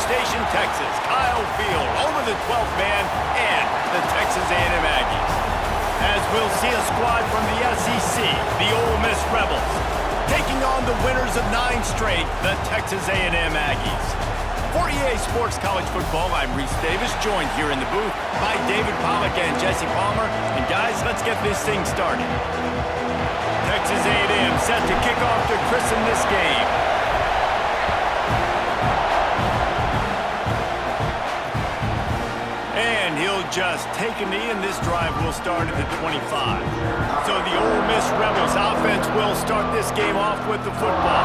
Station, Texas, Kyle Field, over the 12th man, and the Texas A&M Aggies. As we'll see a squad from the SEC, the Ole Miss Rebels, taking on the winners of 9 straight, the Texas A&M Aggies. For EA Sports College Football, I'm Reese Davis, joined here in the booth by David Pollack and Jesse Palmer. And guys, let's get this thing started. Texas A&M set to kick off to christen this game. And he'll just take a knee, and this drive will start at the 25. So the Ole Miss Rebels offense will start this game off with the football.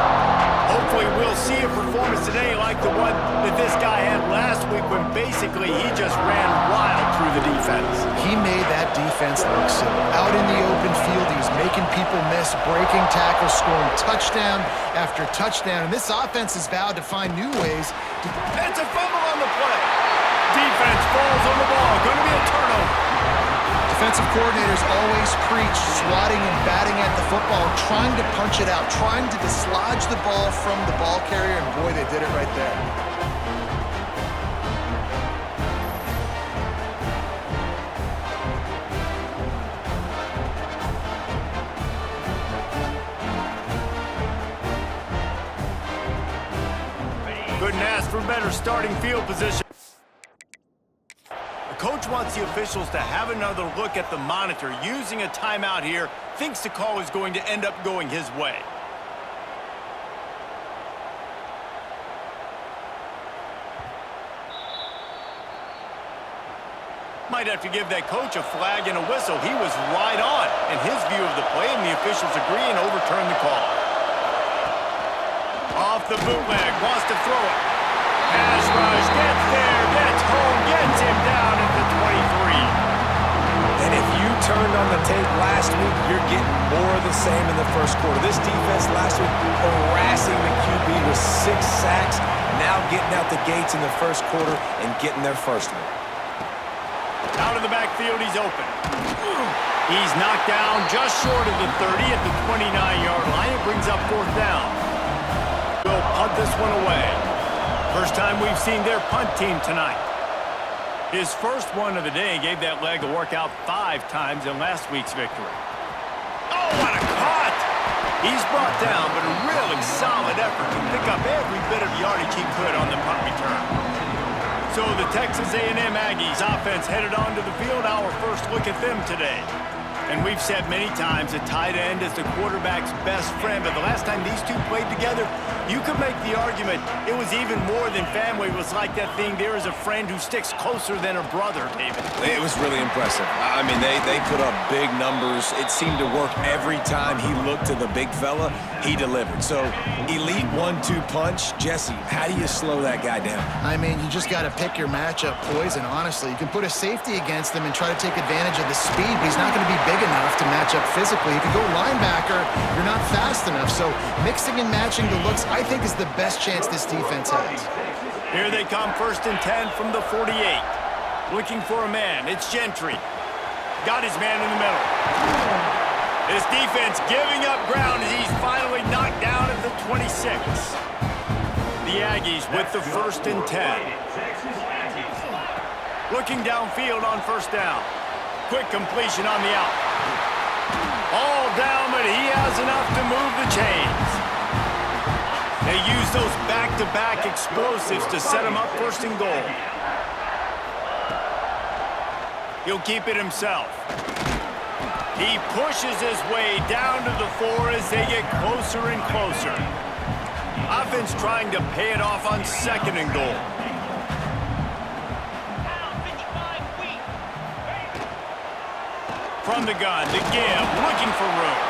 Hopefully we'll see a performance today like the one that this guy had last week when basically he just ran wild through the defense. He made that defense look silly. Out in the open field, he was making people miss, breaking tackles, scoring touchdown after touchdown. And this offense has vowed to find new ways. It's a fumble on the play. Defense falls on the ball. Going to be a turnover. Defensive coordinators always preach swatting and batting at the football, trying to punch it out, trying to dislodge the ball from the ball carrier, and boy, they did it right there. Couldn't ask for better starting field position. Coach wants the officials to have another look at the monitor using a timeout here. Thinks the call is going to end up going his way. Might have to give that coach a flag and a whistle. He was right on in his view of the play, and the officials agree and overturn the call. Off the bootleg, wants to throw it. Pass rush, gets there, gets home, gets him down at the 23. And if you turned on the tape last week, you're getting more of the same in the first quarter. This defense last week harassing the QB with 6 sacks, now getting out the gates in the first quarter and getting their first one. Out of the backfield, he's open. He's knocked down just short of the 30 at the 29-yard line. It brings up 4th down. Will punt this one away. First time we've seen their punt team tonight. His first one of the day gave that leg a workout 5 times in last week's victory. Oh, what a cut! He's brought down, but a really solid effort to pick up every bit of yardage he could on the punt return. So the Texas A&M Aggies offense headed onto the field. Our first look at them today. And we've said many times a tight end is the quarterback's best friend, but the last time these two played together, you could make the argument it was even more than family. It was like that thing, there is a friend who sticks closer than a brother, David. It was really impressive. I mean, they put up big numbers. It seemed to work every time he looked to the big fella, he delivered. So, elite 1-2 punch. Jesse, how do you slow that guy down? I mean, you just got to pick your matchup poison, honestly. You can put a safety against him and try to take advantage of the speed, but he's not going to be big enough to match up physically. If you go linebacker, you're not fast enough. So mixing and matching the looks, I think, is the best chance this defense has. Here they come, 1st and 10 from the 48. Looking for a man. It's Gentry. Got his man in the middle. This defense giving up ground as he's finally knocked down at the 26. The Aggies with the 1st and 10. Looking downfield on 1st down. Quick completion on the out. All down, but he has enough to move the chains. They use those back-to-back explosives to set him up 1st and goal. He'll keep it himself. He pushes his way down to the 4 as they get closer and closer. Offense trying to pay it off on 2nd and goal. From the gun, the give, looking for room.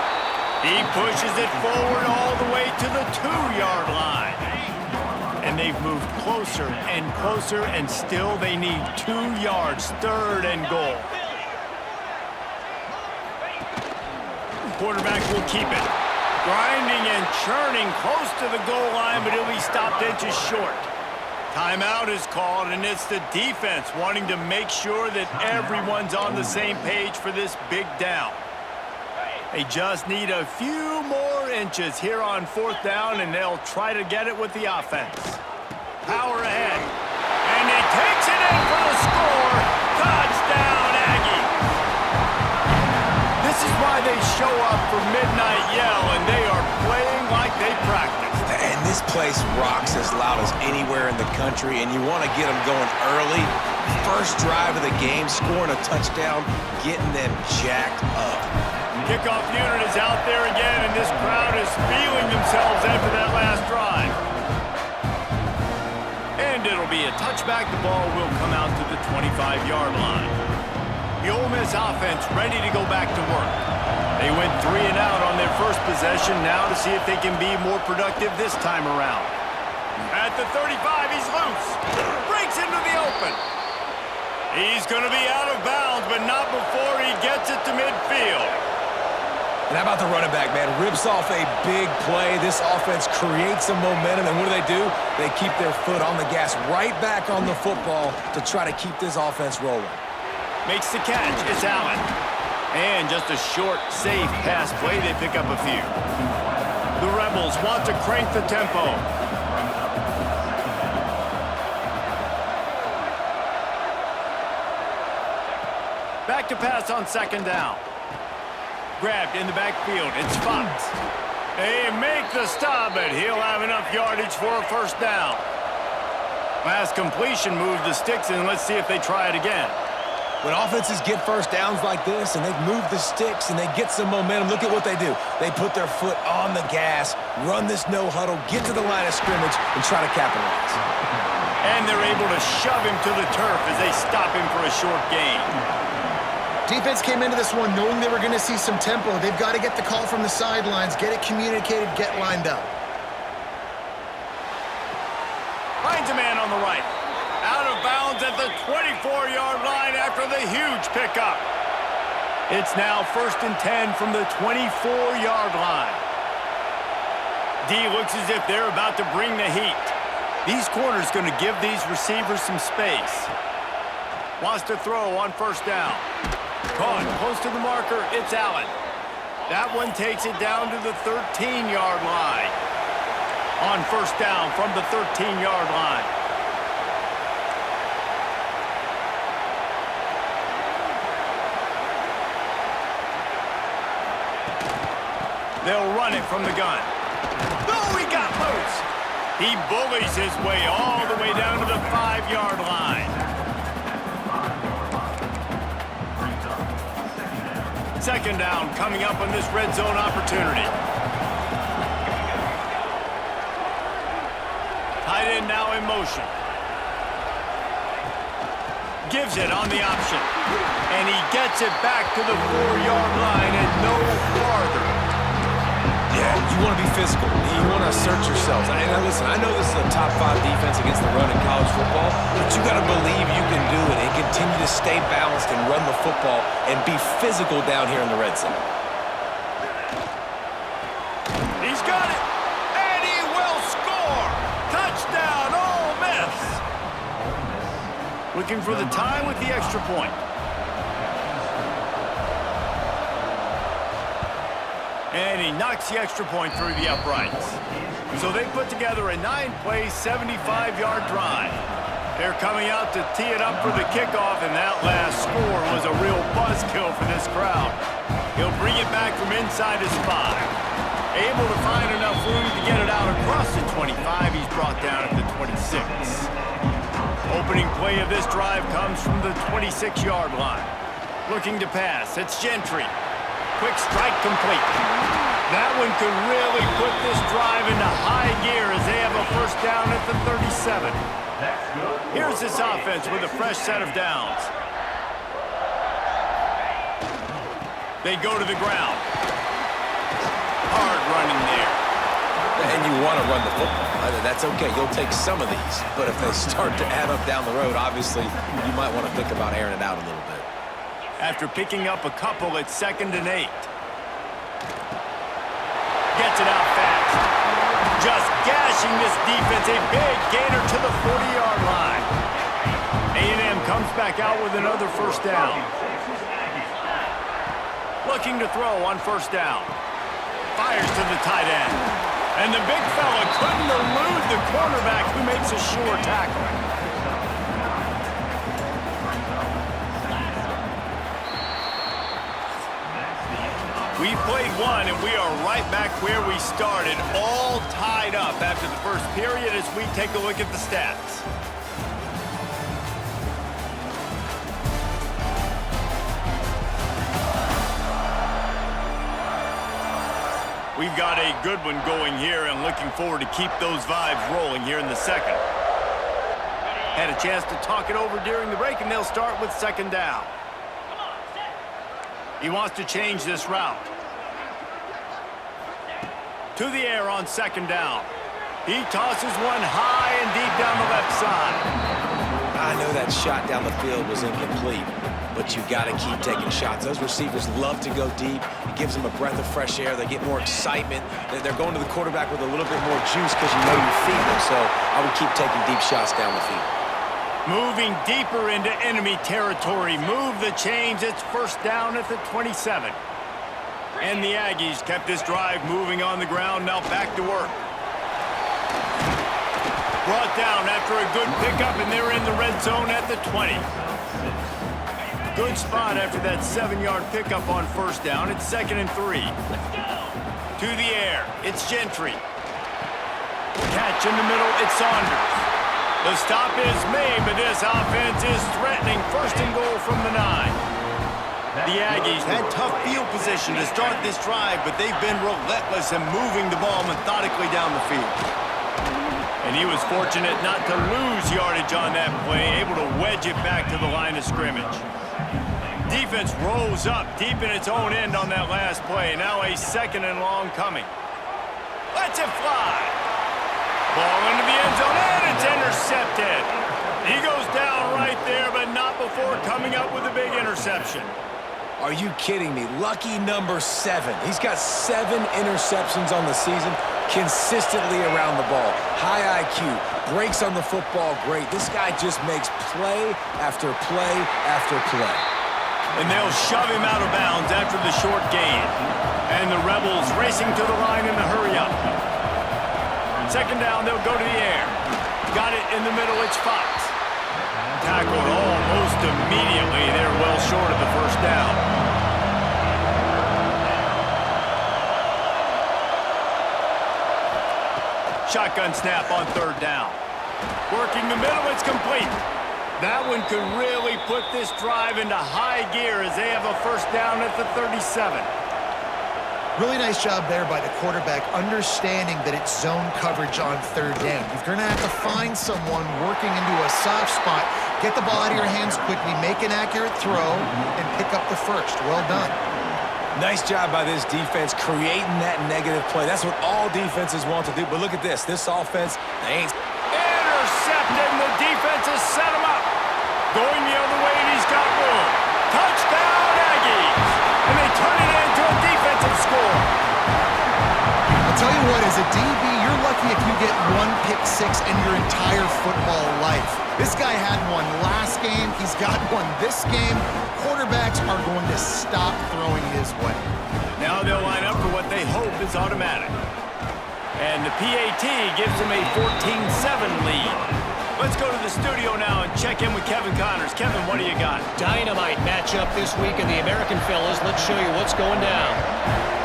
He pushes it forward all the way to the 2-yard line. And they've moved closer and closer, and still they need 2 yards, 3rd and goal. Quarterback will keep it. Grinding and churning close to the goal line, but he'll be stopped inches short. Timeout is called, and it's the defense wanting to make sure that everyone's on the same page for this big down. They just need a few more inches here on 4th down, and they'll try to get it with the offense. power ahead. And he takes it in for the score. Touchdown, Aggie. This is why they show up for Midnight Yell, and they are playing like they practiced. And this place rocks as loud as anywhere in the country, and you want to get them going early. First drive of the game, scoring a touchdown, getting them jacked up. Kickoff unit is out there again, and this crowd is feeling themselves after that last drive. And it'll be a touchback. The ball will come out to the 25-yard line. The Ole Miss offense ready to go back to work. They went 3 and out on their first possession, now to see if they can be more productive this time around. At the 35, he's loose. Breaks into the open. He's going to be out of bounds, but not before he gets it to midfield. And how about the running back, man? Rips off a big play. This offense creates some momentum, and what do? They keep their foot on the gas right back on the football to try to keep this offense rolling. Makes the catch. It's Allen. And just a short, safe pass play. They pick up a few. The Rebels want to crank the tempo. Back to pass on second down. Grabbed in the backfield. It's Fox. They make the stop, but he'll have enough yardage for a first down. Last completion moved the sticks, and let's see if they try it again. When offenses get first downs like this and they've moved the sticks and they get some momentum, look at what they do. They put their foot on the gas, run this no huddle, get to the line of scrimmage, and try to capitalize. And they're able to shove him to the turf as they stop him for a short gain. Defense came into this one knowing they were going to see some tempo. They've got to get the call from the sidelines, get it communicated, get lined up. Finds a man on the right. Out of bounds at the 24-yard line after the huge pickup. It's now 1st and 10 from the 24-yard line. D looks as if they're about to bring the heat. These corners going to give these receivers some space. Wants to throw on first down. Caught close to the marker. It's Allen. That one takes it down to the 13-yard line. On first down from the 13-yard line. They'll run it from the gun. Oh, he got loose. He bullies his way all the way down to the 5-yard line. Second down coming up on this red zone opportunity. Tight end now in motion. Gives it on the option. And he gets it back to the 4-yard line and no farther. Yeah, you want to be physical. You want to assert yourselves. And listen, I know this is a top 5 defense against the run in college football, but you got to believe you can do it and continue to stay balanced and run the football and be physical down here in the red zone. He's got it, and he will score. Touchdown, Ole Miss. Looking for the time with the extra point. And he knocks the extra point through the uprights. So they put together a 9-play, 75-yard drive. They're coming out to tee it up for the kickoff, and that last score was a real buzzkill for this crowd. He'll bring it back from inside his 5. Able to find enough room to get it out across the 25. He's brought down at the 26. Opening play of this drive comes from the 26-yard line. Looking to pass. It's Gentry. Quick strike complete. That one could really put this drive into high gear as they have a first down at the 37. Here's this offense with a fresh set of downs. They go to the ground. Hard running there. And you want to run the football. That's okay. You'll take some of these. But if they start to add up down the road, obviously, you might want to think about airing it out a little bit. After picking up a couple, it's 2nd and 8. Gets it out fast. Just gashing this defense. A big gainer to the 40-yard line. A&M comes back out with another first down. Looking to throw on first down. Fires to the tight end. And the big fella couldn't elude the cornerback who makes a sure tackle. We played one, and we are right back where we started, all tied up after the first period as we take a look at the stats. We've got a good one going here and looking forward to keep those vibes rolling here in the second. Had a chance to talk it over during the break, and they'll start with second down. He wants to change this route. To the air on second down. He tosses one high and deep down the left side. I know that shot down the field was incomplete, but you got to keep taking shots. Those receivers love to go deep. It gives them a breath of fresh air. They get more excitement. They're going to the quarterback with a little bit more juice because you know you're feeding them. So I would keep taking deep shots down the field. Moving deeper into enemy territory. Move the chains. It's first down at the 27. And the Aggies kept this drive moving on the ground. Now back to work. Brought down after a good pickup, and they're in the red zone at the 20. Good spot after that 7-yard pickup on first down. It's 2nd and 3. To the air. It's Gentry. Catch in the middle. It's Saunders. The stop is made, but this offense is threatening. First and goal from the 9. The Aggies had tough field position to start this drive, but they've been relentless in moving the ball methodically down the field. And he was fortunate not to lose yardage on that play, able to wedge it back to the line of scrimmage. Defense rolls up deep in its own end on that last play. Now a 2nd and long coming. Lets it fly. Ball into the end zone, and it's intercepted. He goes down right there, but not before coming up with a big interception. Are you kidding me? Lucky number 7. He's got 7 interceptions on the season, consistently around the ball. High IQ, breaks on the football great. This guy just makes play after play after play. And they'll shove him out of bounds after the short gain. And the Rebels racing to the line in the hurry up. Second down, they'll go to the air. Got it in the middle, it's Fox. Tackled almost immediately. They're well short of the first down. Shotgun snap on third down. Working the middle, it's complete. That one could really put this drive into high gear as they have a first down at the 37. Really nice job there by the quarterback, understanding that it's zone coverage on third down. You're going to have to find someone working into a soft spot, get the ball out of your hands quickly, make an accurate throw, and pick up the first. Well done. Nice job by this defense creating that negative play. That's what all defenses want to do. But look at this. This offense, they ain't... Intercepted, and the defense has set him up. Going the other way, and he's got room. Touchdown, Aggies! And they turn it into a defensive score. I'll tell you what, as a DB, you're lucky if you get one pick six in your entire football life. This guy had one last game. He's got one this game. Quarterbacks are going to stop throwing his way. Now they'll line up for what they hope is automatic. And the PAT gives them a 14-7 lead. Let's go to the studio now and check in with Kevin Connors. Kevin, what do you got? Dynamite matchup this week in the American fellas. Let's show you what's going down.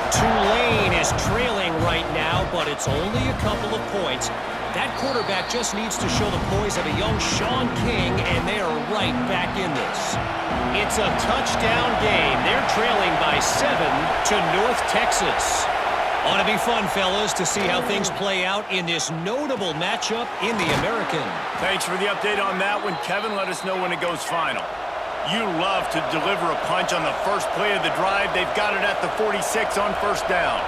Tulane is trailing right now, but it's only a couple of points. That quarterback just needs to show the poise of a young Sean King, and they are right back in this. It's a touchdown game. They're trailing by 7 to North Texas. Ought to be fun, fellas, to see how things play out in this notable matchup in the American. Thanks for the update on that one, Kevin. Let us know when it goes final. You love to deliver a punch on the first play of the drive. They've got it at the 46 on first down.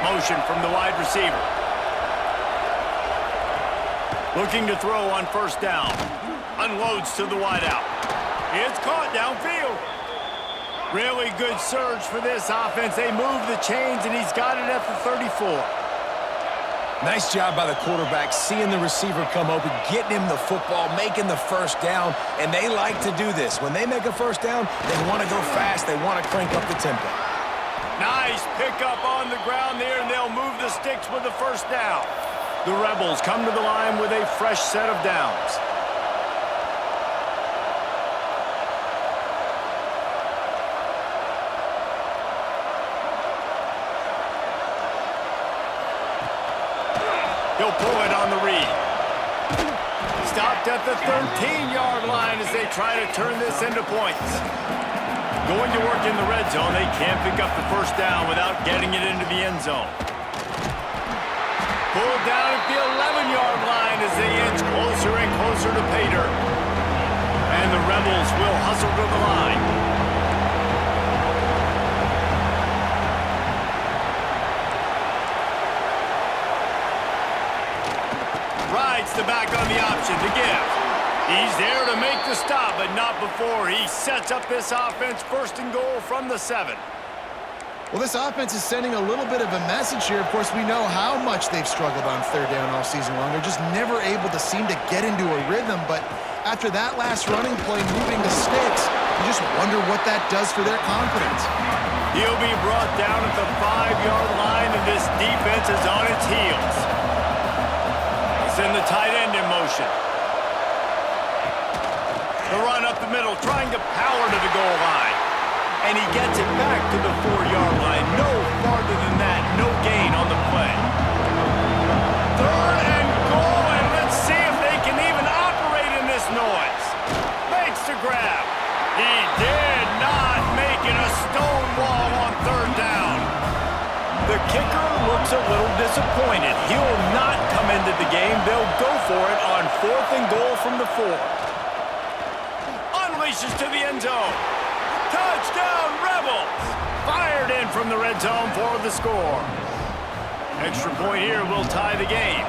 Motion from the wide receiver. Looking to throw on first down. Unloads to the wideout. It's caught downfield. Really good surge for this offense. They move the chains, and he's got it at the 34. Nice job by the quarterback, seeing the receiver come open, getting him the football, making the first down, and they like to do this. When they make a first down, they want to go fast. They want to crank up the tempo. Nice pickup on the ground there, and they'll move the sticks with the first down. The Rebels come to the line with a fresh set of downs. He'll pull it on the read. Stopped at the 13-yard line as they try to turn this into points. Going to work in the red zone. They can't pick up the first down without getting it into the end zone. Pulled down at the 11-yard line as they inch closer and closer to pay dirt. And the Rebels will hustle to the line. Rides the back on the option to give. He's there to make the stop, but not before he sets up this offense first and goal from the 7. Well, this offense is sending a little bit of a message here. Of course, we know how much they've struggled on third down all season long. They're just never able to seem to get into a rhythm, but after that last running play moving the sticks, you just wonder what that does for their confidence. He'll be brought down at the 5-yard line, and this defense is on its heels. Send the tight end in motion. The run up the middle, trying to power to the goal line. And he gets it back to the 4-yard line. No farther than that. No gain on the play. Third and goal, and let's see if they can even operate in this noise. Makes the grab. He did not make it a stone wall on third down. The kicker looks a little disappointed. He'll not come into the game. They'll go for it on 4th and goal from the 4. Unleashes to the end zone. Touchdown, Rebels! Fired in from the red zone for the score. Extra point here will tie the game.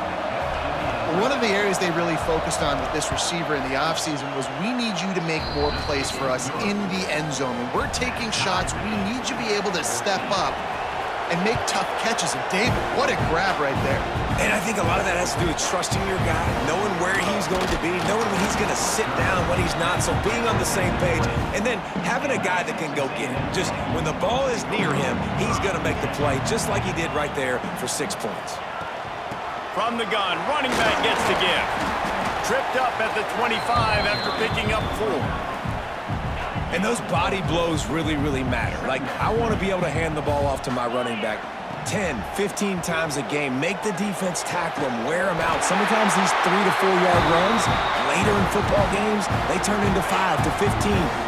One of the areas they really focused on with this receiver in the offseason was we need you to make more plays for us in the end zone. When we're taking shots, we need you to be able to step up and make tough catches. And David, what a grab right there. And I think a lot of that has to do with trusting your guy, knowing where he's going to be, knowing when he's going to sit down, when he's not, so being on the same page, and then having a guy that can go get it. Just when the ball is near him, he's going to make the play, just like he did right there for 6 points. From the gun, running back gets the give. Tripped up at the 25 after picking up 4. And those body blows really, really matter. Like, I want to be able to hand the ball off to my running back 10, 15 times a game. Make the defense tackle him, wear him out. Sometimes these 3 to 4 yard runs, later in football games, they turn into 5 to 15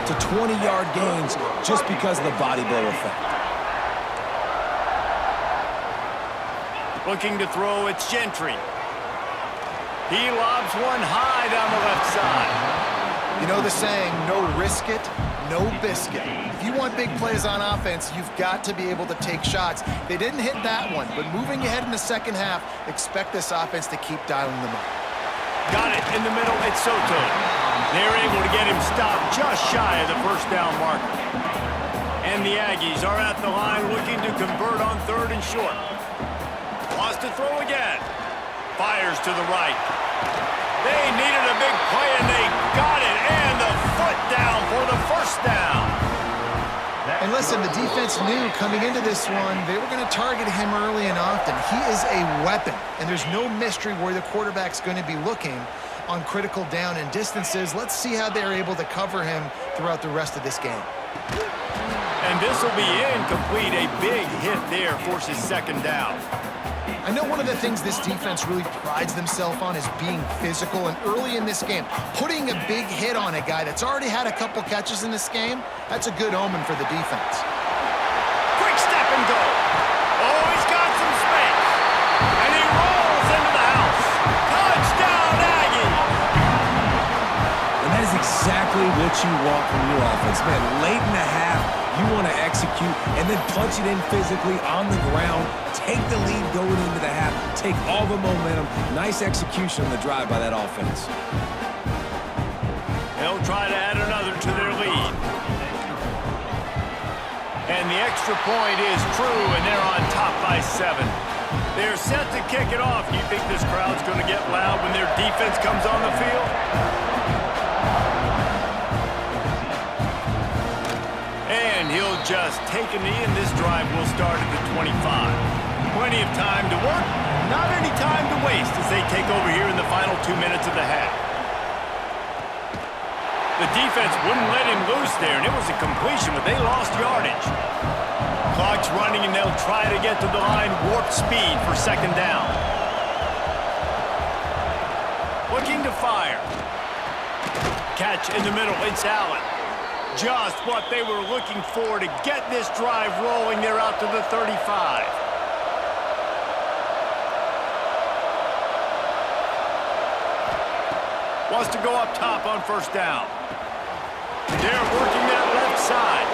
to 20-yard gains just because of the body blow effect. Looking to throw, it's Gentry. He lobs one high down the left side. You know the saying, no risk it, no biscuit. If you want big plays on offense, you've got to be able to take shots. They didn't hit that one, but moving ahead in the second half, expect this offense to keep dialing them up. Got it in the middle, it's Soto. They're able to get him stopped just shy of the first down marker. And the Aggies are at the line looking to convert on 3rd and short. Wants to throw again. Fires to the right. They needed a big play, and they got it. And the foot down for the first down. And listen, the defense knew coming into this one, they were going to target him early and often. He is a weapon, and there's no mystery where the quarterback's going to be looking on critical down and distances. Let's see how they're able to cover him throughout the rest of this game. And this will be incomplete. A big hit there forces 2nd down. I know one of the things this defense really prides themselves on is being physical, and early in this game, putting a big hit on a guy that's already had a couple catches in this game, that's a good omen for the defense. Quick step and go. Oh, he's got some space. And he rolls into the house. Touchdown, Aggies. And that is exactly what you want from your offense, man. Late in the half, you want to execute and then punch it in physically on the ground. Take the lead going into the half. Take all the momentum. Nice execution on the drive by that offense. They'll try to add another to their lead. And the extra point is true, and they're on top by 7. They're set to kick it off. You think this crowd's going to get loud when their defense comes on the field? And he'll just take a knee, and this drive will start at the 25. Plenty of time to work, not any time to waste as they take over here in the final 2 minutes of the half. The defense wouldn't let him loose there, and it was a completion, but they lost yardage. Clock's running, and they'll try to get to the line, warp speed for second down. Looking to fire. Catch in the middle, it's Allen. Just what they were looking for to get this drive rolling. They're out to the 35. Wants to go up top on first down. They're working that left side.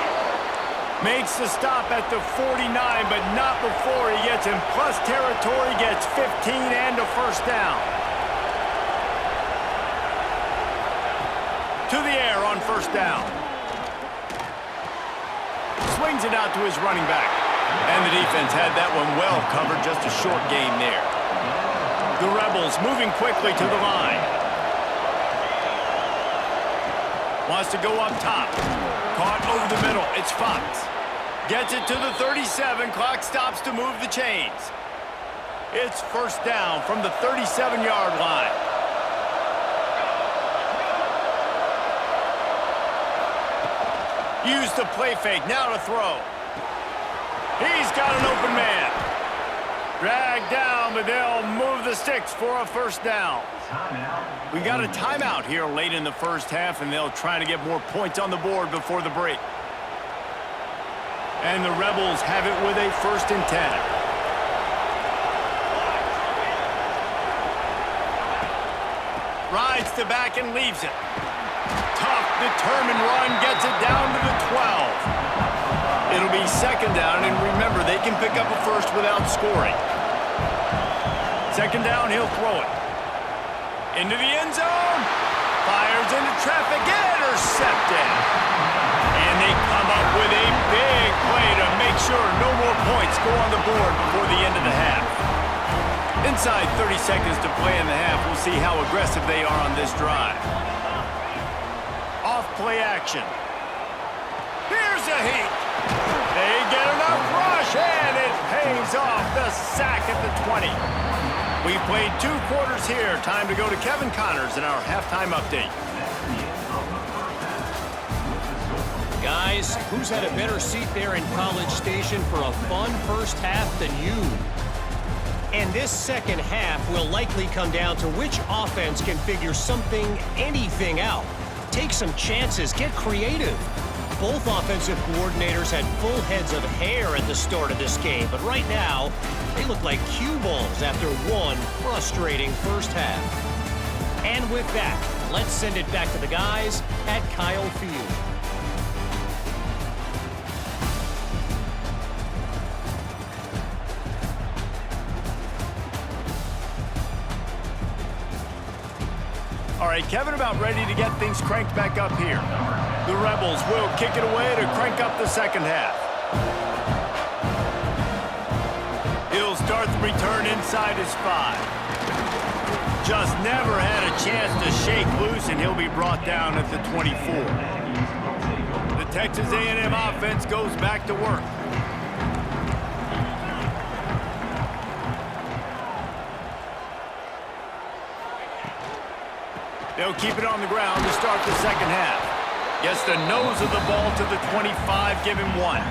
Makes the stop at the 49, but not before he gets in plus territory, gets 15 and a first down. To the air on first down. Swings it out to his running back. And the defense had that one well covered, just a short gain there. The Rebels moving quickly to the line. Wants to go up top. Caught over the middle. It's Fox. Gets it to the 37. Clock stops to move the chains. It's first down from the 37-yard line. Use the play fake. Now to throw. He's got an open man. Dragged down, but they'll move the sticks for a first down. We got a timeout here late in the first half, and they'll try to get more points on the board before the break. And the Rebels have it with a 1st and 10. Rides the back and leaves it. Tough, determined run, gets it down to the 12. It'll be second down, and remember, they can pick up a first without scoring. Second down, he'll throw it. Into the end zone. Fires into traffic, intercepted. And they come up with a big play to make sure no more points go on the board before the end of the half. Inside 30 seconds to play in the half, we'll see how aggressive they are on this drive. Off-play action. Here's a heat. They get enough rush, and it pays off. The sack at the 20. We played 2 quarters here. Time to go to Kevin Connors in our halftime update. Guys, who's had a better seat there in College Station for a fun first half than you? And this second half will likely come down to which offense can figure something, anything out. Take some chances, get creative. Both offensive coordinators had full heads of hair at the start of this game, but right now, they look like cue balls after one frustrating first half. And with that, let's send it back to the guys at Kyle Field. All right, Kevin about ready to get things cranked back up here. The Rebels will kick it away to crank up the second half. He'll start the return inside his 5. Just never had a chance to shake loose, and he'll be brought down at the 24. The Texas A&M offense goes back to work. They'll keep it on the ground to start the second half. Gets the nose of the ball to the 25, give him 1.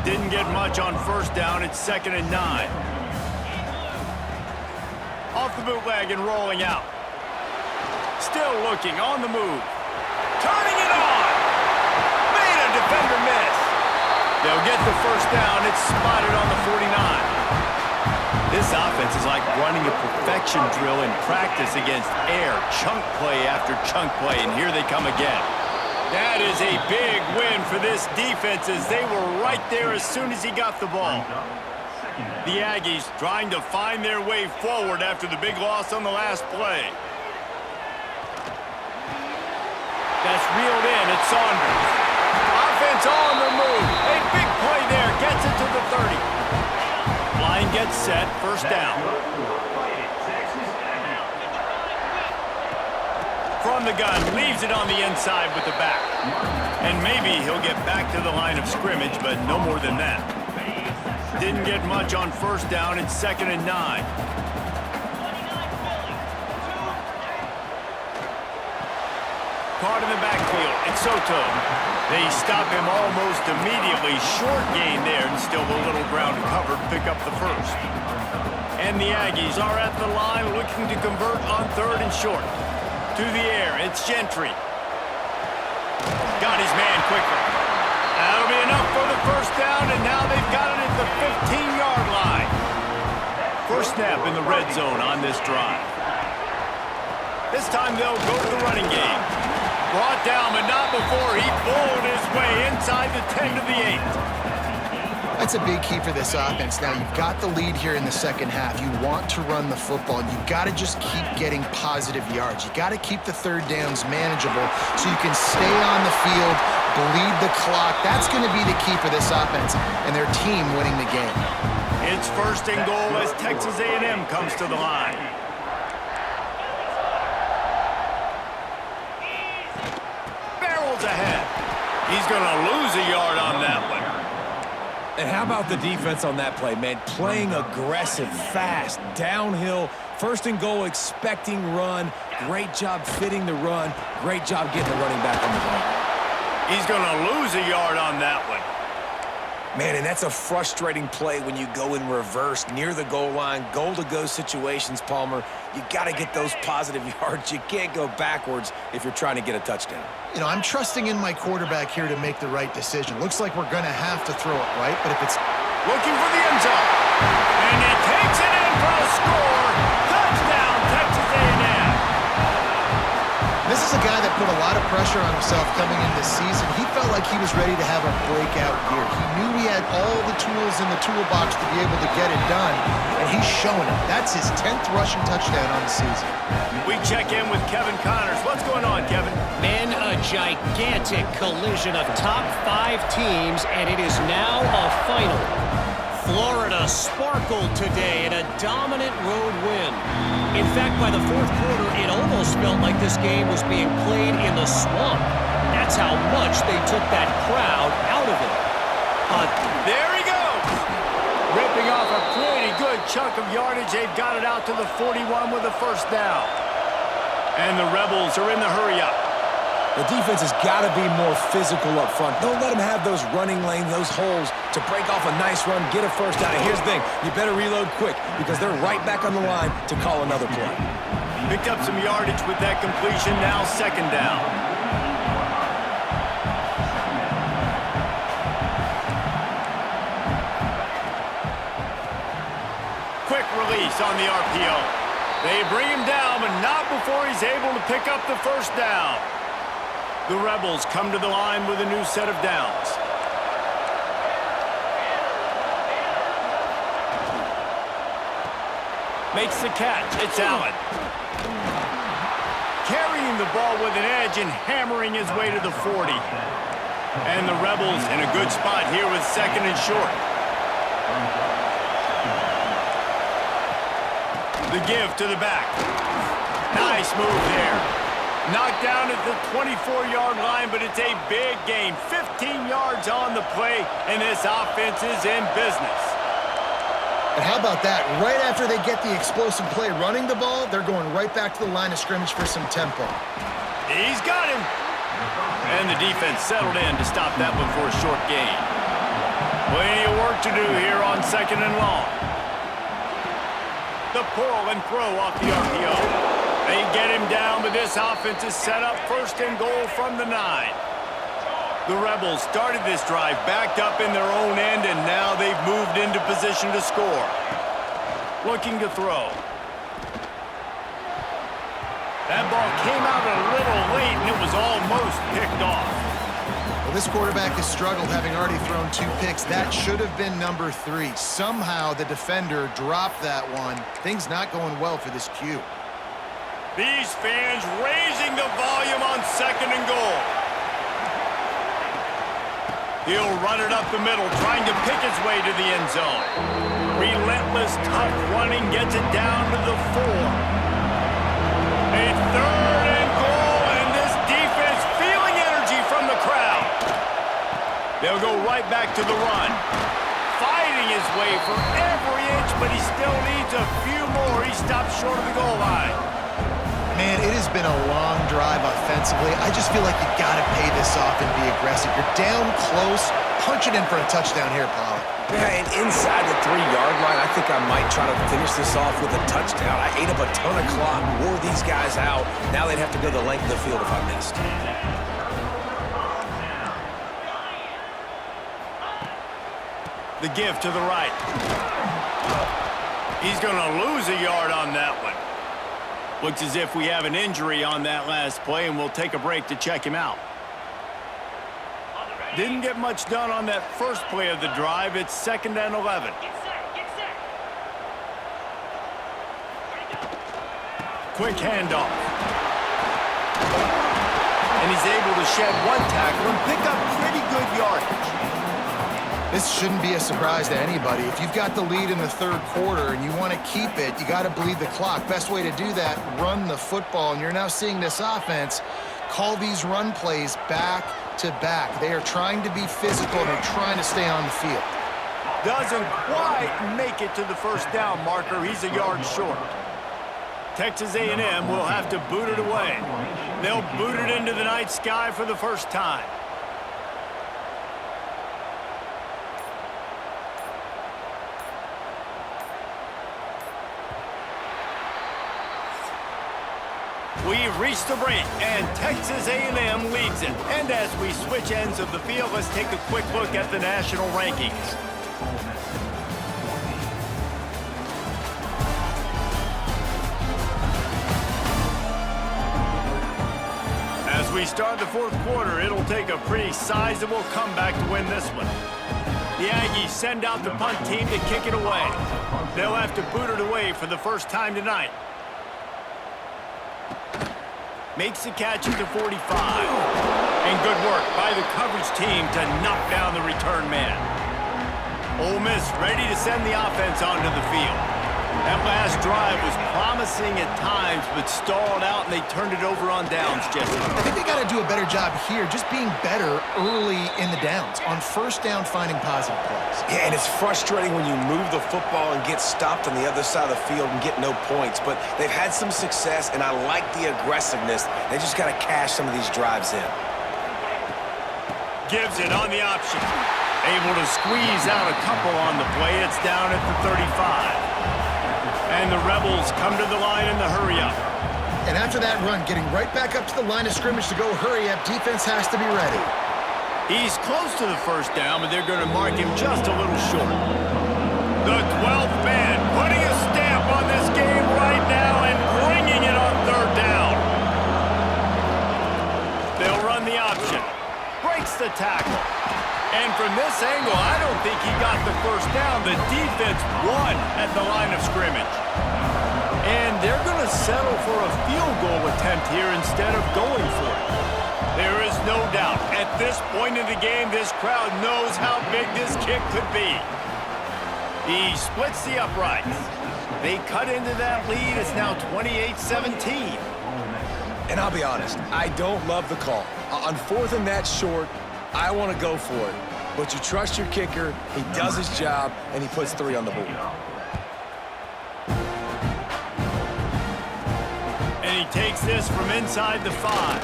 Didn't get much on first down. It's 2nd and 9. Off the bootleg and rolling out. Still looking, on the move. Turning it on! Made a defender miss. They'll get the first down. It's spotted on the 49. This offense is like running a perfection drill in practice against air. Chunk play after chunk play, and here they come again. That is a big win for this defense as they were right there as soon as he got the ball. The Aggies trying to find their way forward after the big loss on the last play. That's reeled in. It's Saunders. Offense on the move. A big play there. Gets it to the 30. Line gets set. First down. From from the gun, leaves it on the inside with the back. And maybe he'll get back to the line of scrimmage, but no more than that. Didn't get much on first down. It's 2nd and 9. Caught in the backfield. It's Soto. They stop him almost immediately. Short gain there, and still a little ground covered. Pick up the first. And the Aggies are at the line looking to convert on 3rd and short. To the air. It's Gentry. Got his man quickly. That'll be enough for the first down, and now they've got it at the 15-yard line. First snap in the red zone on this drive. This time they'll go to the running game. Brought down, but not before he bowled his way inside the 10 to the 8. That's a big key for this offense. Now, you've got the lead here in the second half. You want to run the football. You've got to just keep getting positive yards. You've got to keep the third downs manageable so you can stay on the field, bleed the clock. That's going to be the key for this offense and their team winning the game. It's 1st and goal as Texas A&M comes to the line. Barrels ahead. He's going to lose a yard on that one. And how about the defense on that play, man? Playing aggressive, fast, downhill, 1st and goal, expecting run. Great job fitting the run. Great job getting the running back on the ball. He's going to lose a yard on that one. Man, and that's a frustrating play when you go in reverse near the goal line, goal-to-go situations, Palmer. You got to get those positive yards. You can't go backwards if you're trying to get a touchdown. You know, I'm trusting in my quarterback here to make the right decision. Looks like we're going to have to throw it right, but if it's... Looking for the end zone. And he takes it in for a score. Touchdown, Texas A&M. This is a guy that put a lot of pressure on himself coming into this season. He felt like he was ready to have a breakout year. He knew he had all the tools in the toolbox to be able to get it done, and he's showing it. That's his 10th rushing touchdown on the season. We check in with Kevin Connors. What's going on, Kevin? Men, a gigantic collision of top 5 teams, and it is now a final. Florida sparkled today in a dominant road win. In fact, by the 4th quarter, it almost felt like this game was being played in the swamp. That's how much they took that crowd out of it. There he goes! Ripping off a pretty good chunk of yardage. They've got it out to the 41 with a first down. And the Rebels are in the hurry-up. The defense has got to be more physical up front. Don't let them have those running lanes, those holes to break off a nice run, get a first down. And here's the thing, you better reload quick because they're right back on the line to call another play. Picked up some yardage with that completion, now 2nd down. Quick release on the RPO. They bring him down, but not before he's able to pick up the first down. The Rebels come to the line with a new set of downs. Makes the catch. It's Allen. Carrying the ball with an edge and hammering his way to the 40. And the Rebels in a good spot here with 2nd and short. The give to the back. Nice move there. Knocked down at the 24-yard line, but it's a big gain. 15 yards on the play, and this offense is in business. And how about that? Right after they get the explosive play running the ball, they're going right back to the line of scrimmage for some tempo. He's got him. And the defense settled in to stop that one for a short gain. Plenty of work to do here on 2nd and long. The pull and throw off the RPO. They get him down, but this offense is set up 1st and goal from the 9. The Rebels started this drive backed up in their own end, and now they've moved into position to score. Looking to throw. That ball came out a little late, and it was almost picked off. Well, this quarterback has struggled, having already thrown 2 picks. That should have been number 3. Somehow the defender dropped that one. Things not going well for this Q. These fans raising the volume on 2nd and goal. He'll run it up the middle, trying to pick his way to the end zone. Relentless, tough running gets it down to the 4. A 3rd and goal, They'll go right back to the run. Fighting his way for every inch, but he still needs a few more. He stopped short of the goal line. Man, it has been a long drive offensively. I just feel like you got to pay this off and be aggressive. You're down close. Punch it in for a touchdown here, Paul. Yeah, and inside the 3-yard line, I think I might try to finish this off with a touchdown. I ate up a ton of clock, wore these guys out. Now they'd have to go the length of the field if I missed. The give to the right. He's going to lose a yard on that one. Looks as if we have an injury on that last play, and we'll take a break to check him out. Didn't get much done on that first play of the drive. It's 2nd and 11. Quick handoff. And he's able to shed one tackle and pick up pretty good yardage. This shouldn't be a surprise to anybody. If you've got the lead in the 3rd quarter and you want to keep it, you got to bleed the clock. Best way to do that, run the football. And you're now seeing this offense call these run plays back to back. They are trying to be physical, and they're trying to stay on the field. Doesn't quite make it to the first down marker. He's a yard short. Texas A&M will have to boot it away. They'll boot it into the night sky for the first time. We've reached the break, and Texas A&M leads it. And as we switch ends of the field, let's take a quick look at the national rankings. As we start the 4th quarter, it'll take a pretty sizable comeback to win this one. The Aggies send out the punt team to kick it away. They'll have to boot it away for the first time tonight. Makes the catch at the 45. And good work by the coverage team to knock down the return man. Ole Miss ready to send the offense onto the field. That last drive was promising at times, but stalled out, and they turned it over on downs, Jesse. I think they got to do a better job here, just being better early in the downs. On first down, finding positive plays. Yeah, and it's frustrating when you move the football and get stopped on the other side of the field and get no points. But they've had some success, and I like the aggressiveness. They just got to cash some of these drives in. Gives it on the option. Able to squeeze out a couple on the play. It's down at the 35. And the Rebels come to the line in the hurry-up. And after that run, getting right back up to the line of scrimmage to go hurry up, defense has to be ready. He's close to the first down, but they're going to mark him just a little short. The 12th man putting a stamp on this game right now and bringing it on 3rd down. They'll run the option. Breaks the tackle. And from this angle, I don't think he got the first down. The defense won at the line of scrimmage. And they're going to settle for a field goal attempt here instead of going for it. There is no doubt, at this point in the game, this crowd knows how big this kick could be. He splits the uprights. They cut into that lead. It's now 28-17. And I'll be honest, I don't love the call. On 4th and that short, I want to go for it. But you trust your kicker, he does his job, and he puts 3 on the board. And he takes this from inside the 5.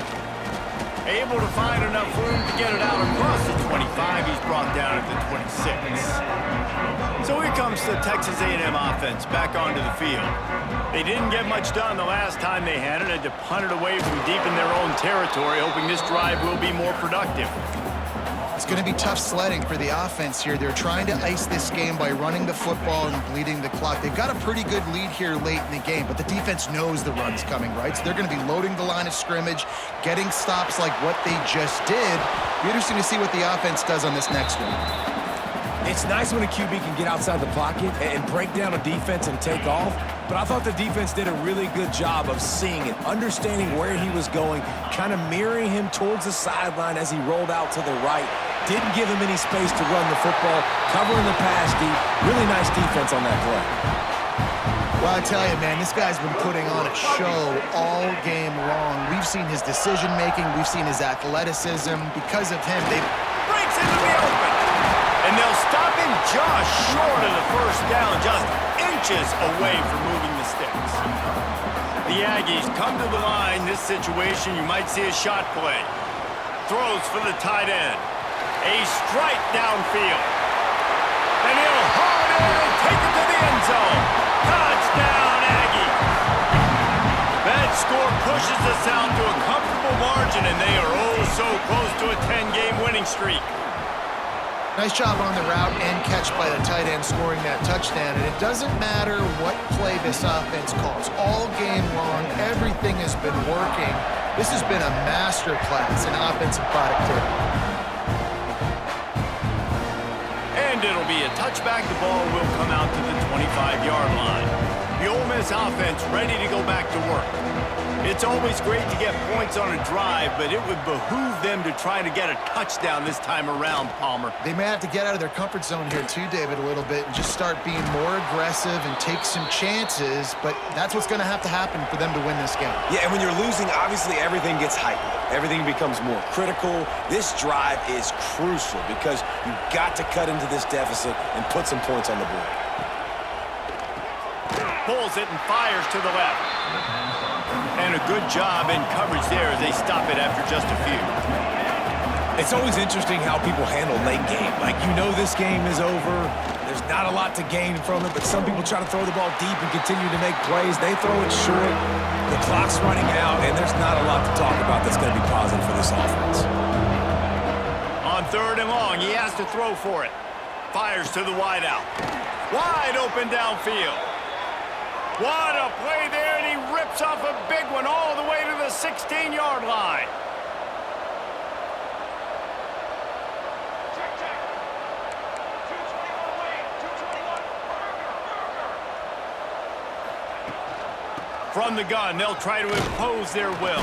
Able to find enough room to get it out across the 25. He's brought down at the 26. So here comes the Texas A&M offense back onto the field. They didn't get much done the last time they had it. Had to punt it away from deep in their own territory, hoping this drive will be more productive. It's going to be tough sledding for the offense here. They're trying to ice this game by running the football and bleeding the clock. They've got a pretty good lead here late in the game, but the defense knows the run's coming, right? So they're going to be loading the line of scrimmage, getting stops like what they just did. Be interesting to see what the offense does on this next one. It's nice when a QB can get outside the pocket and break down a defense and take off, but I thought the defense did a really good job of seeing it, understanding where he was going, kind of mirroring him towards the sideline as he rolled out to the right. Didn't give him any space to run the football, covering the pass deep. Really nice defense on that play. Well, I tell you, man, this guy's been putting on a show all game long. We've seen his decision-making. We've seen his athleticism. Because of him, they breaks into the field. first down, just inches away from moving the sticks. The Aggies come to the line. This situation, you might see a shot play. Throws for the tight end. A strike downfield. And he'll haul it in and take it to the end zone. Touchdown, Aggies. That score pushes us out to a comfortable margin, and they are oh so close to a 10-game winning streak. Nice job on the route and catch by the tight end scoring that touchdown. And it doesn't matter what play this offense calls. All game long, everything has been working. This has been a master class in offensive productivity. And it'll be a touchback. The ball will come out to the 25-yard line. The Ole Miss offense ready to go back to work. It's always great to get points on a drive, but it would behoove them to try to get a touchdown this time around, Palmer. They may have to get out of their comfort zone here too, David, a little bit and just start being more aggressive and take some chances, but that's what's going to happen for them to win this game. Yeah, and when you're losing, obviously everything gets heightened. Everything becomes more critical. This drive is crucial because you've got to cut into this deficit and put some points on the board. Pulls it and fires to the left. And a good job in coverage there as they stop it after just a few. It's always interesting how people handle late game. Like, you know this game is over. There's not a lot to gain from it, but some people try to throw the ball deep and continue to make plays. They throw it short. The clock's running out, and there's not a lot to talk about that's going to be positive for this offense. On 3rd and long, he has to throw for it. Fires to the wideout. Wide open downfield. What a play there, and he rips off a big one all the way to the 16-yard line. From the gun, they'll try to impose their will.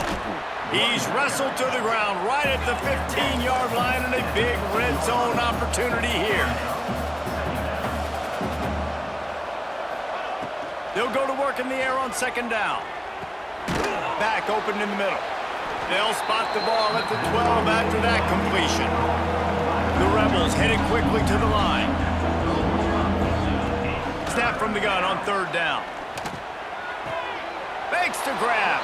He's wrestled to the ground right at the 15-yard line, and a big red zone opportunity here. They'll go to work in the air on 2nd down. Back open in the middle. They'll spot the ball at the 12 after that completion. The Rebels headed quickly to the line. Snap from the gun on 3rd down. Fakes to grab.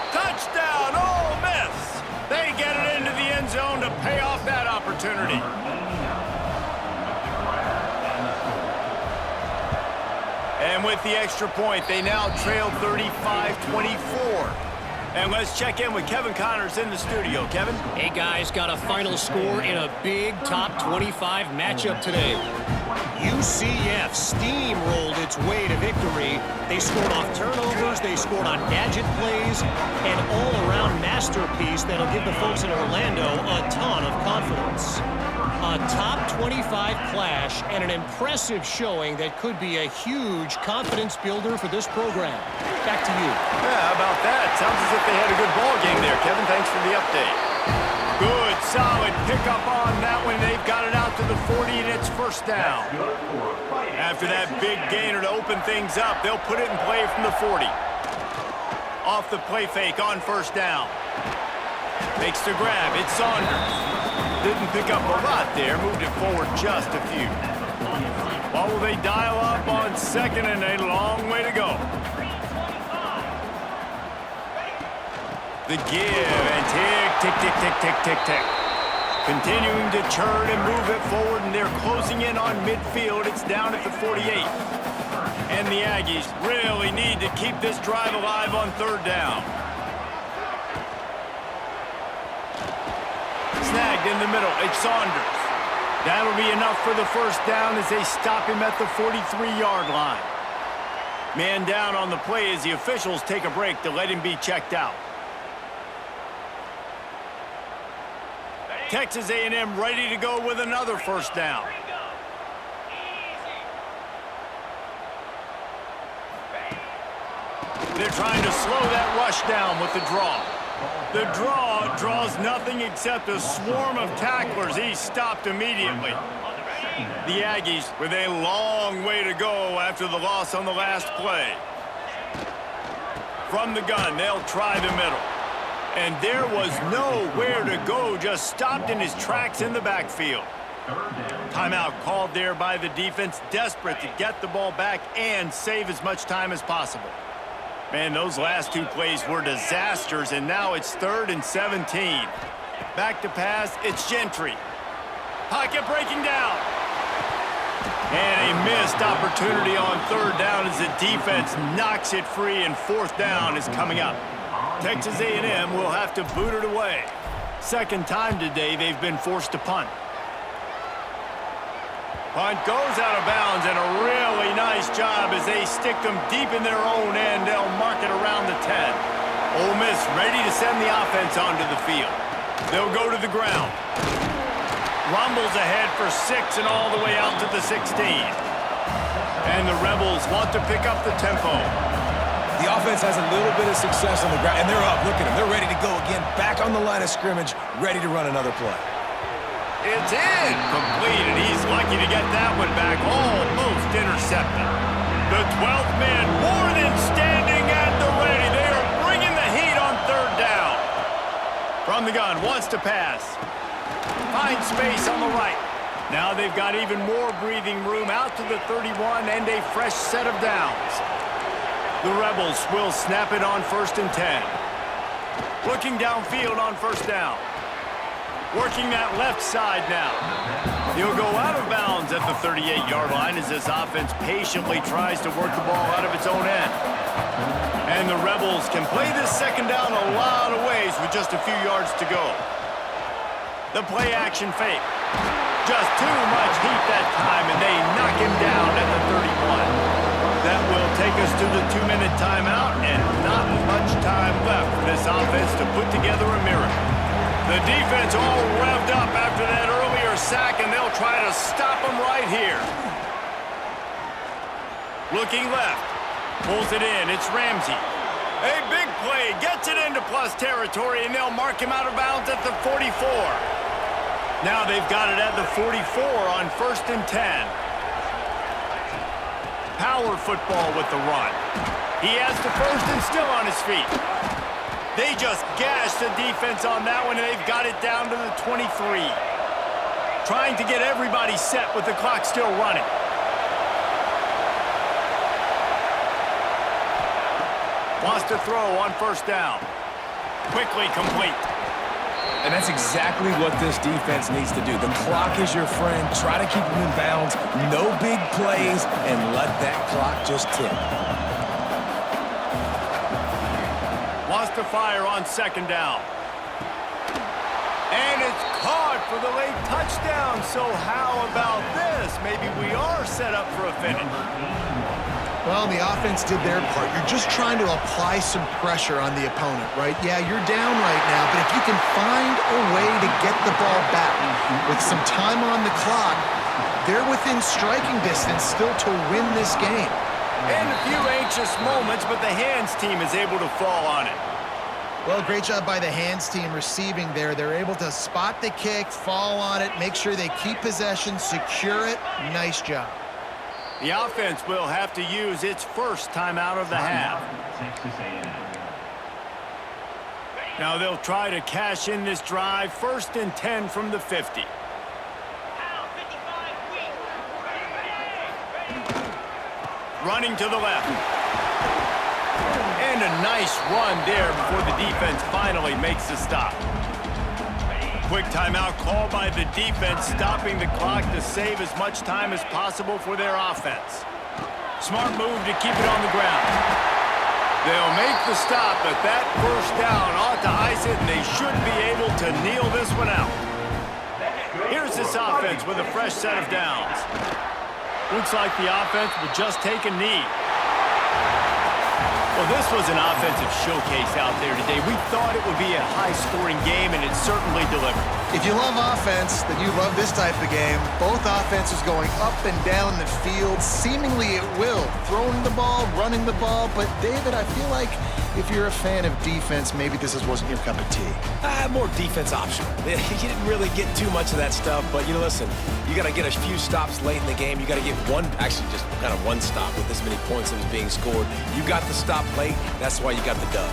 Touchdown, Ole Miss. They get it into the end zone to pay off that opportunity. And with the extra point, they now trail 35-24. And let's check in with Kevin Connors in the studio. Kevin? Hey, guys, got a final score in a big top 25 matchup today. UCF steamrolled its way to victory. They scored off turnovers, they scored on gadget plays, an all-around masterpiece that'll give the folks in Orlando a ton of confidence. A top 25 clash and an impressive showing that could be a huge confidence builder for this program. Back to you. Yeah, how about that? Sounds as if they had a good ball game there, Kevin. Thanks for the update. Good, solid pickup on that one. They've got it out to the 40, and it's 1st down. After that big gainer to open things up, they'll put it in play from the 40. Off the play fake on 1st down. Makes the grab. It's Saunders. Didn't pick up a lot there. Moved it forward just a few. What will they dial up on 2nd and a long way to go? The give and tick, tick, tick, tick, tick, tick, tick. Continuing to churn and move it forward, and they're closing in on midfield. It's down at the 48. And the Aggies really need to keep this drive alive on 3rd down. Snagged in the middle. It's Saunders. That'll be enough for the 1st down as they stop him at the 43-yard line. Man down on the play as the officials take a break to let him be checked out. Texas A&M ready to go with another 1st down. They're trying to slow that rush down with the draw. The draw draws nothing except a swarm of tacklers. He's stopped immediately. The Aggies with a long way to go after the loss on the last play. From the gun, they'll try the middle. And there was nowhere to go, just stopped in his tracks in the backfield. Timeout called there by the defense, desperate to get the ball back and save as much time as possible. Man, those last two plays were disasters, and now it's 3rd and 17. Back to pass, it's Gentry. Pocket breaking down. And a missed opportunity on 3rd down as the defense knocks it free, and 4th down is coming up. Texas A&M will have to boot it away. Second time today they've been forced to punt. Punt goes out of bounds, and a really nice job as they stick them deep in their own end. They'll mark it around the 10. Ole Miss ready to send the offense onto the field. They'll go to the ground. Rumbles ahead for 6 and all the way out to the 16. And the Rebels want to pick up the tempo. The offense has a little bit of success on the ground, and they're up. Look at them. They're ready to go again. Back on the line of scrimmage, ready to run another play. It's in. Complete, and he's lucky to get that one back. Almost intercepted. The 12th man more than standing at the ready. They are bringing the heat on 3rd down. From the gun, wants to pass. Finds space on the right. Now they've got even more breathing room out to the 31 and a fresh set of downs. The Rebels will snap it on 1st and 10. Looking downfield on 1st down. Working that left side now. He'll go out of bounds at the 38-yard line as this offense patiently tries to work the ball out of its own end. And the Rebels can play this 2nd down a lot of ways with just a few yards to go. The play action fake. Just too much heat that time, and they knock him down at the 31. That will take us to the 2-minute timeout, and not much time left for this offense to put together a miracle. The defense all revved up after that earlier sack, and they'll try to stop them right here. Looking left. Pulls it in. It's Ramsey. A big play. Gets it into plus territory, and they'll mark him out of bounds at the 44. Now they've got it at the 44 on 1st and 10. Power football with the run. He has the 1st and still on his feet. They just gashed the defense on that one, and they've got it down to the 23. Trying to get everybody set with the clock still running. Wants to throw on 1st down. Quickly complete. And that's exactly what this defense needs to do. The clock is your friend. Try to keep them in bounds. No big plays, and let that clock just tick. Wants to fire on 2nd down. And it's caught for the late touchdown. So how about this? Maybe we are set up for a finish. Well, the offense did their part. You're just trying to apply some pressure on the opponent, right? Yeah, you're down right now, but if you can find a way to get the ball back with some time on the clock, they're within striking distance still to win this game. And a few anxious moments, but the hands team is able to fall on it. Well, great job by the hands team receiving there. They're able to spot the kick, fall on it, make sure they keep possession, secure it. Nice job. The offense will have to use its 1st timeout of the half. Now they'll try to cash in this drive. 1st and 10 from the 50. Running to the left. And a nice run there before the defense finally makes the stop. Quick timeout called by the defense, stopping the clock to save as much time as possible for their offense. Smart move to keep it on the ground. They'll make the stop, but that 1st down ought to ice it, and they should be able to kneel this one out. Here's this offense with a fresh set of downs. Looks like the offense will just take a knee. Well, this was an offensive showcase out there today. We thought it would be a high-scoring game, and it certainly delivered. If you love offense, then you love this type of game. Both offenses going up and down the field, seemingly at will. Throwing the ball, running the ball. But, David, I feel like if you're a fan of defense, maybe this wasn't your cup of tea. More defense optional. You didn't really get too much of that stuff, but, listen, you got to get a few stops late in the game. You got to get actually just kind of one stop with this many points that was being scored. You got the stop late. That's why you got the dub.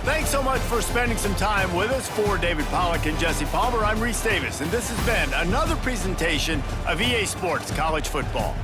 Thanks so much for spending some time with us. For David Pollack and Jesse Palmer, I'm Reese Davis, and this has been another presentation of EA Sports College Football.